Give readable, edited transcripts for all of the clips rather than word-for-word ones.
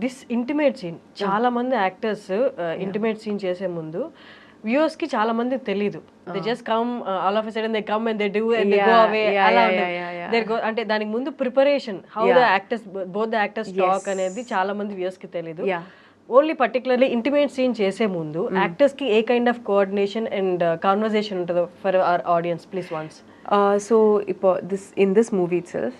This intimate scene చాలా మంది actors intimate scene చేసే ముందు వ్యూవర్స్ కి చాలా మంది తెలియదు. They just come all of a sudden they come and they do and they go away అలా ఉండదు. అంటే దానికి ముందు preparation how the actors both the actors talk అనేది చాలా మంది వ్యూవర్స్ కి తెలియదు. ఓన్లీ పర్టికులర్లీ ఇంటిమేట్ సీన్ చేసే ముందు యాక్టర్స్ కి a kind of coordination and conversation ఉంటుందో for our audience please once. So in this movie itself,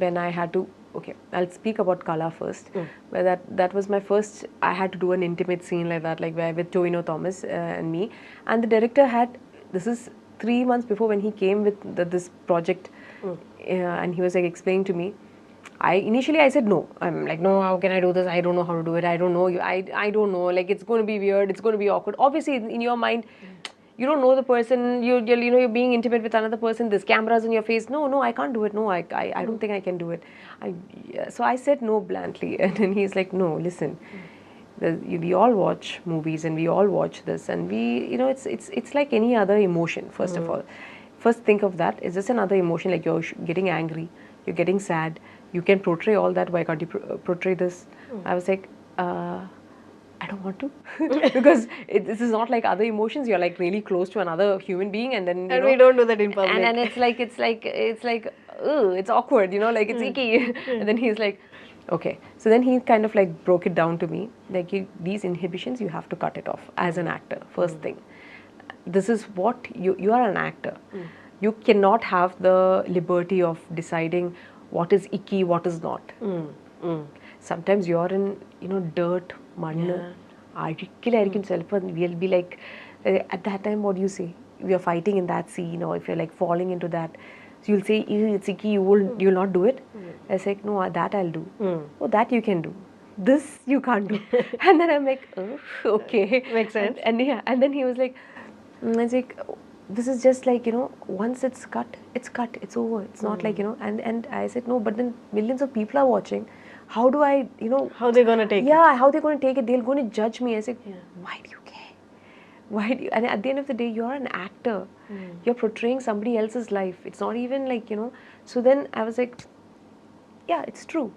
when I had to, okay, I'll speak about Kala first. Where that was my first. I had to do an intimate scene like that, like where with Toino Thomas and me, and the director had. This is 3 months before when he came with this project, and he was like explaining to me. Initially I said no. I'm like, no, how can I do this? I don't know how to do it. I don't know. I don't know. Like it's going to be weird. It's going to be awkward. Obviously, in your mind. You don't know the person, you're being intimate with another person, there's cameras in your face. No, I can't do it. No, I don't think I can do it. So I said no bluntly. And then he's like, no, listen. We all watch movies and we all watch this. And it's like any other emotion, first of all. First think of that. It's just another emotion, like you're getting angry, you're getting sad. You can portray all that. Why can't you portray this? I was like, I don't want to because this is not like other emotions. You're like really close to another human being, and then and we don't do that in public. And it's like it's awkward, like it's icky. And then he's like, okay. So then he kind of like broke it down to me, like these inhibitions you have to cut it off as an actor. First thing, this is what you are an actor. You cannot have the liberty of deciding what is icky, what is not. Sometimes you're in dirt, mud, we'll be like at that time what do you say, we are fighting in that scene, or if you're like falling into that, so you'll say it's icky, you'll not do it. I was like, no, that I'll do. Oh, that you can do, this you can't do. And then I'm like, oh, okay, makes sense. And then he was like, I was like, this is just like once it's cut, it's over. It's not like and I said no, but then millions of people are watching. How do I, how they're going to take it? Yeah, how they're going to take it? They're going to judge me. I said, why do you care? Why do you? And at the end of the day, you're an actor. You're portraying somebody else's life. It's not even like, So then I was like, yeah, it's true.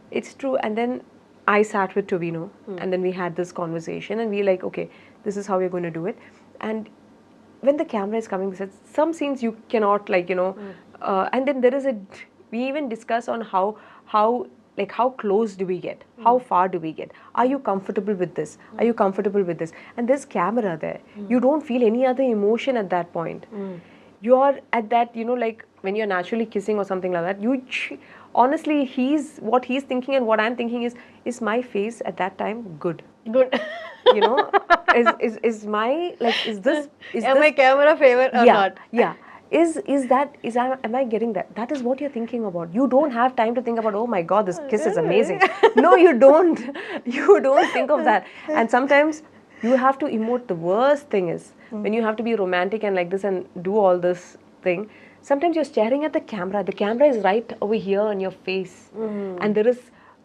It's true. And then I sat with Tovino, and then we had this conversation, and we like, okay, this is how we're going to do it. And when the camera is coming, some scenes you cannot like, and then there is we even discuss on how close do we get? How far do we get? Are you comfortable with this? Are you comfortable with this? And there's camera there. You don't feel any other emotion at that point. You're at that, like when you're naturally kissing or something like that, honestly, what he's thinking and what I'm thinking is my face at that time good? Good. Is my, like, is this... Am my camera favor or not? Yeah. Am I getting that? That is what you're thinking about. You don't have time to think about, oh my God, this kiss is amazing. No, you don't. You don't think of that. And sometimes you have to emote. The worst thing is when you have to be romantic and like this and do all this thing. Sometimes you're staring at the camera. The camera is right over here on your face. And there is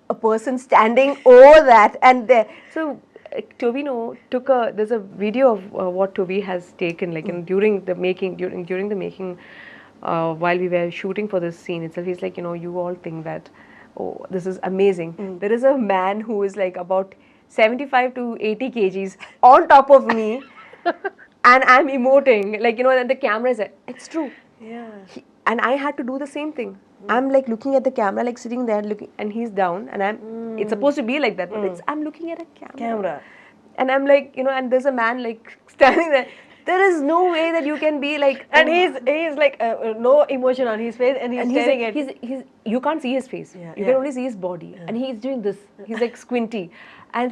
a person standing over that and there. So Tovino there's a video of what Toby has taken, like during the making while we were shooting for this scene itself. He's like, you all think that, oh, this is amazing. There is a man who is like about 75 to 80 kgs on top of me and I'm emoting, like, and the camera is like, it's true. Yeah. And I had to do the same thing. I'm like looking at the camera, like sitting there looking, and he's down, and it's supposed to be like that, but I'm looking at a camera. And I'm like, and there's a man like standing there. There is no way that you can be like, and he's like no emotion on his face, and he's staring at. You can't see his face. You can only see his body, and he's doing this. He's like squinty, and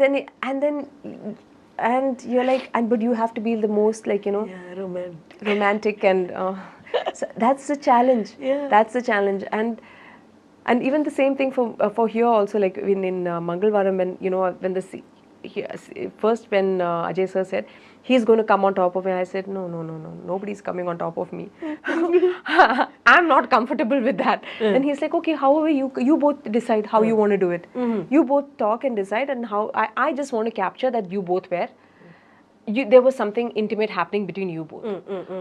you're like, but you have to be the most like romantic and. So that's the challenge. That's the challenge. And even the same thing for here also, like in Mangalvaram, when first when Ajay sir said he's going to come on top of me, I said no, nobody's coming on top of me. I'm not comfortable with that. And he's like, okay, however you both decide how you want to do it. You both talk and decide, and how I just want to capture that you both were. There was something intimate happening between you both.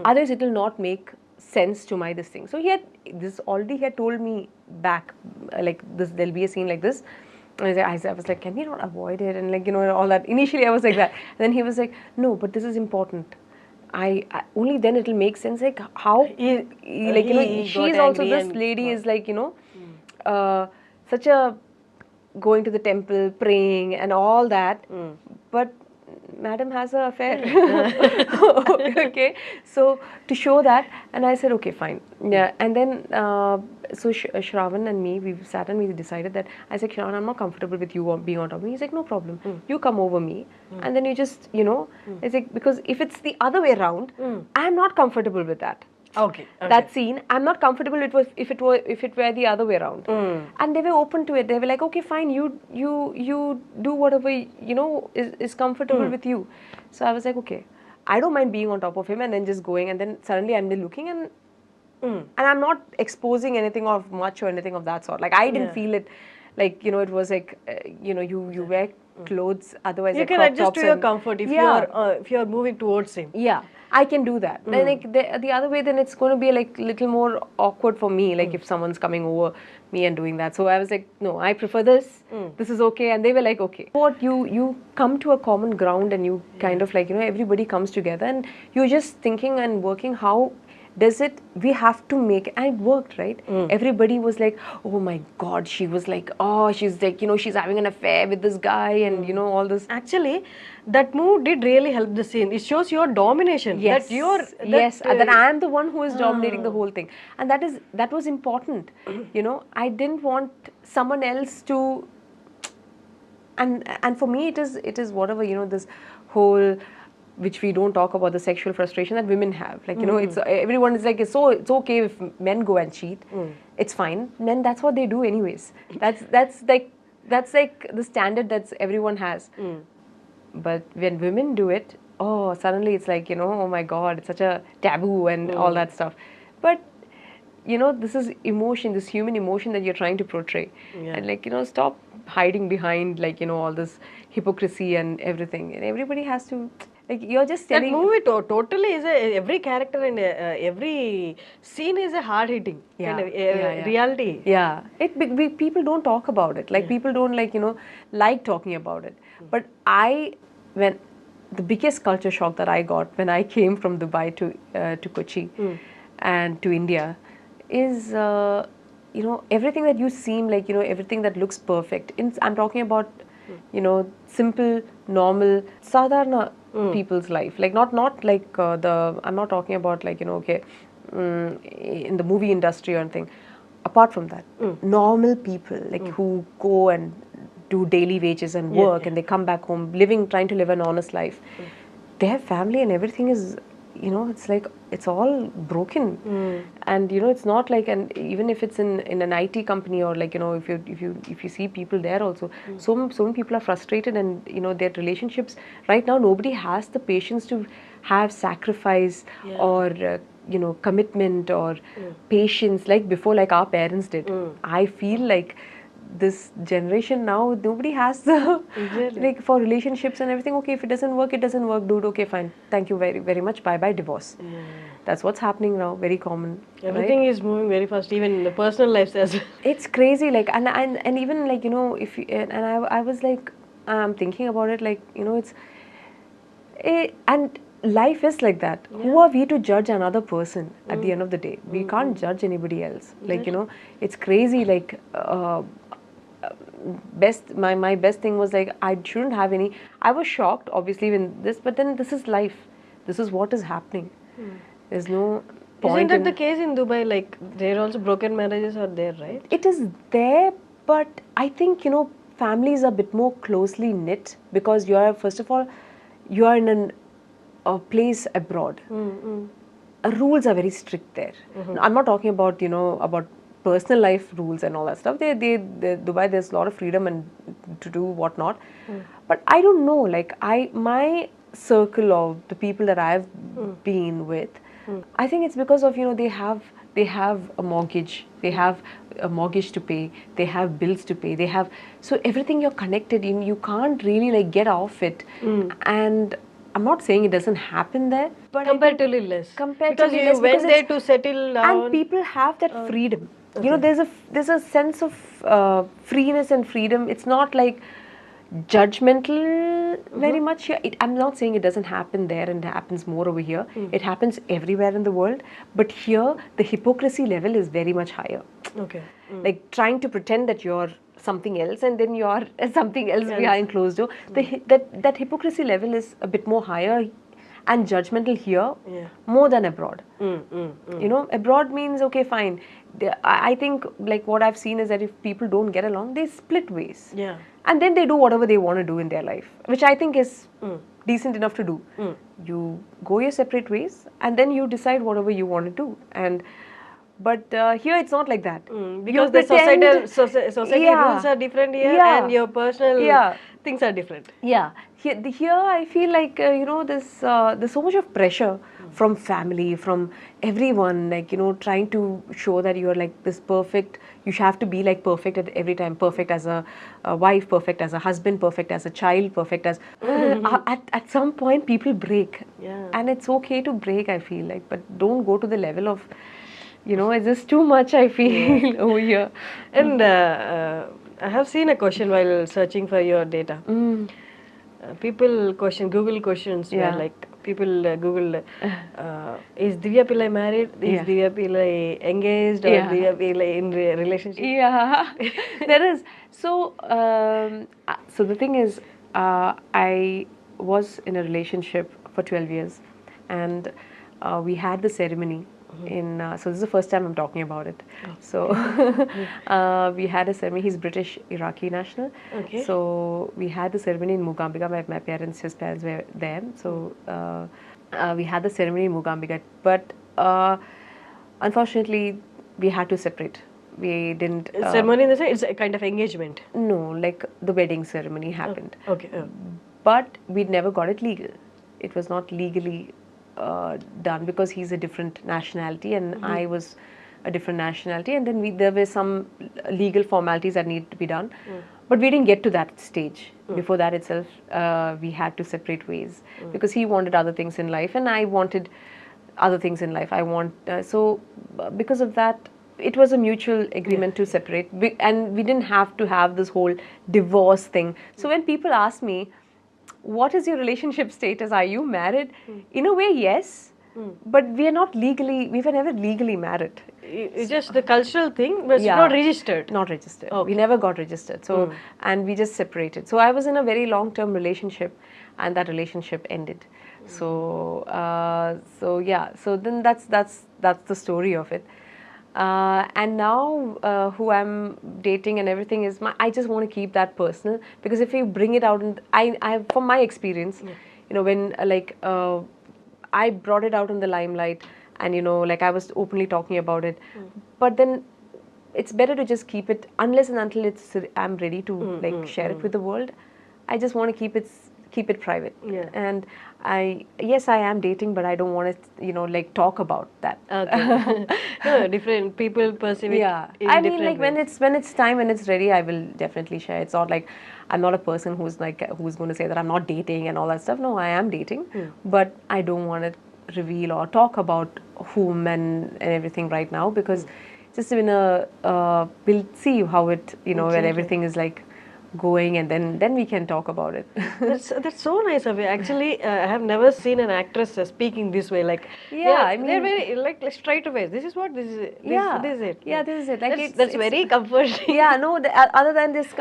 Otherwise, it will not make sense to my this thing. So he had told me back, like this, there'll be a scene like this. I was like, can we not avoid it? And like, all that. Initially, I was like that. And then he was like, no, but this is important. I only then it'll make sense. Like how, he she got is also, angry this and lady is like, such a going to the temple, praying and all that. But madam has an affair. Okay, so to show that, and I said, okay, fine. Yeah, and then so Shravan and me, we sat and we decided that, I said, Shravan, I'm not comfortable with you being on top of me. He's like, no problem. You come over me, and then you just, it's like, because if it's the other way around, I'm not comfortable with that. Okay. That scene, I'm not comfortable if it were the other way around. And they were open to it. They were like, okay, fine, you do whatever is comfortable with you. So I was like, okay, I don't mind being on top of him and then just going, and then suddenly I'm looking and I'm not exposing anything of much or anything of that sort. Like I didn't feel it, like it was like you wear clothes, otherwise You like can crop adjust tops to your and, comfort if you're moving towards him. yeah, I can do that. Then like the other way, then it's going to be like little more awkward for me, like if someone's coming over me and doing that. So I was like, no, I prefer this. This is okay. And they were like, okay. What you come to a common ground and you kind of like, everybody comes together and you're just thinking and working how does it, we have to make, and it worked, right? Everybody was like, oh my God, she was like, oh, she's like, she's having an affair with this guy and, all this. Actually, that move did really help the scene. It shows your domination. Yes, that I am the one who is dominating the whole thing. And that was important. I didn't want someone else to, and for me it is whatever, this whole, which we don't talk about, the sexual frustration that women have. Like, it's everyone is like, it's okay if men go and cheat. It's fine. Men, that's what they do anyways. That's like the standard that everyone has. But when women do it, oh, suddenly it's like, oh my God, it's such a taboo and all that stuff. But this is emotion, this human emotion that you're trying to portray. And like, stop hiding behind like, all this hypocrisy and everything. And everybody has to, like, you're just telling. That movie totally is every character and every scene is a hard hitting kind of reality. Yeah, people don't talk about it. Like people don't like talking about it. But when the biggest culture shock that I got when I came from Dubai to Kochi and to India is everything that you seem like everything that looks perfect. I'm talking about simple, normal, sadharana people's life. Like not like I'm not talking about like okay in the movie industry or anything. Apart from that, normal people like who go and do daily wages and work and they come back home trying to live an honest life. They have family and everything is it's like it's all broken and it's not like, and even if it's in an IT company or like if you see people there also, so many people are frustrated and their relationships right now, nobody has the patience to have sacrifice or commitment or patience like before, like our parents did. I feel like this generation now, nobody has the like for relationships and everything. Okay, if it doesn't work, dude. Okay, fine. Thank you very, very much. Bye, divorce. That's what's happening now. Very common. Everything is moving very fast, even in the personal lives as well. It's crazy. Like and even like if you, and I was like I'm thinking about it like it's and life is like that. Who are we to judge another person at the end of the day? We can't judge anybody else. Like it's crazy. Like my best thing was like I shouldn't have any. I was shocked obviously when this, but then this is life. This is what is happening. There's no point. Isn't that the case in Dubai? Like there also broken marriages are there, right? It is there, but I think families are a bit more closely knit because you are, first of all, you are in a place abroad. Rules are very strict there. I'm not talking about about personal life rules and all that stuff. Dubai, there's a lot of freedom and to do whatnot. But I don't know, like my circle of the people that I've been with, I think it's because of they have a mortgage, they have a mortgage to pay, they have bills to pay, they have, so everything you're connected in, you can't really like get off it. And I'm not saying it doesn't happen there, but comparatively less. Because you went there to settle down. And people have that freedom. You know, there's a sense of freeness and freedom. It's not like judgmental very much here. I'm not saying it doesn't happen there and it happens more over here. It happens everywhere in the world. But here, the hypocrisy level is very much higher. Okay. Like trying to pretend that you're something else and then you're something else behind closed door. That hypocrisy level is a bit more higher and judgmental here more than abroad. You know, abroad means, okay, fine. I think like what I've seen is that if people don't get along, they split ways. Yeah. And then they do whatever they want to do in their life, which I think is decent enough to do. You go your separate ways and then you decide whatever you want to do. But here it's not like that. Because the society rules are different here and your personal things are different. Yeah. Here I feel like, you know, there's so much of pressure from family, from everyone, like, you know, trying to show that you're like this perfect, you have to be like perfect at every time, perfect as a wife, perfect as a husband, perfect as a child, perfect as... at some point people break. Yeah. And it's okay to break, I feel like, but don't go to the level of, you know, it's just too much, I feel, over here. And I have seen a question while searching for your data. People question, Google questions were like, people Googled, is Divya Pillai married? Is Divya Pillai engaged? Or Divya Pillai in relationship? Yeah, there is. So, so the thing is, I was in a relationship for 12 years and we had the ceremony. So this is the first time I'm talking about it. So we had a ceremony. He's British Iraqi national. Okay. So we had the ceremony in Mugambika. My parents, his parents were there. So we had the ceremony in Mugambika. But unfortunately, we had to separate. We didn't. Ceremony in the sense, it's a kind of engagement. No, like the wedding ceremony happened. Okay. But we never got it legal. It was not legally done because he's a different nationality and I was a different nationality, and then there were some legal formalities that needed to be done, but we didn't get to that stage. Before that itself, we had to separate ways because he wanted other things in life and I wanted other things in life. So because of that, it was a mutual agreement to separate, and we didn't have to have this whole divorce thing. So when people ask me, what is your relationship status? Are you married? In a way, yes. But we were never legally married. It's just the cultural thing, but it's not registered. Not registered. Okay. We never got registered. So, and we just separated. So I was in a very long-term relationship and that relationship ended. So, so then that's the story of it. And now who I'm dating and everything is I just want to keep that personal, because if you bring it out, and I from my experience, you know, when I brought it out in the limelight and, you know, like I was openly talking about it, but then it's better to just keep it unless and until I'm ready to like share it with the world. I just want to keep it private. And I am dating, but I don't want to, you know, like talk about that. Okay. No, different people perceive it. I mean, like when it's time, when it's ready, I will definitely share. It's not like I'm not a person who's going to say that I'm not dating and all that stuff. No, I am dating, but I don't want to reveal or talk about whom and everything right now, because just in we'll see how it, you know, when everything is like going, and then we can talk about it. That's so nice of you. Actually, I have never seen an actress speaking this way. Like, I mean, they're very like straight away. This is what this is. This is it. Yeah, this is it. Like that's very comforting. Yeah, no. Other than this,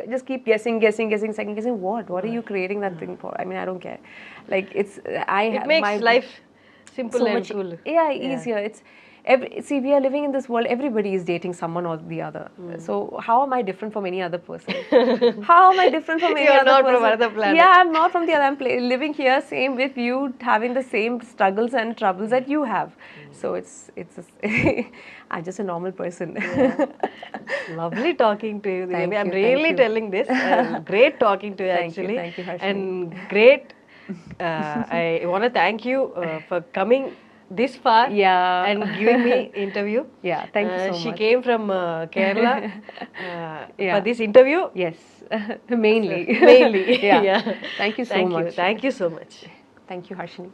just keep guessing, second guessing. What are you creating that thing for? I mean, I don't care. Like it makes life simple and cool. Yeah, easier. It's. See, we are living in this world, everybody is dating someone or the other. So how am I different from any other person? How am I different from any other person? You're not from another planet. Yeah, I'm not from the other. I'm living here, same with you, having the same struggles and troubles that you have. So it's I'm just a normal person. Lovely talking to you. Thank you, I'm really telling this. Great talking to you, actually. Thank you, Harshini. And great. I want to thank you for coming this far and giving me interview. Thank you so much. She came from Kerala for this interview. Yes, mainly. Yeah. Thank you so much. Thank you so much. Thank you, Harshini.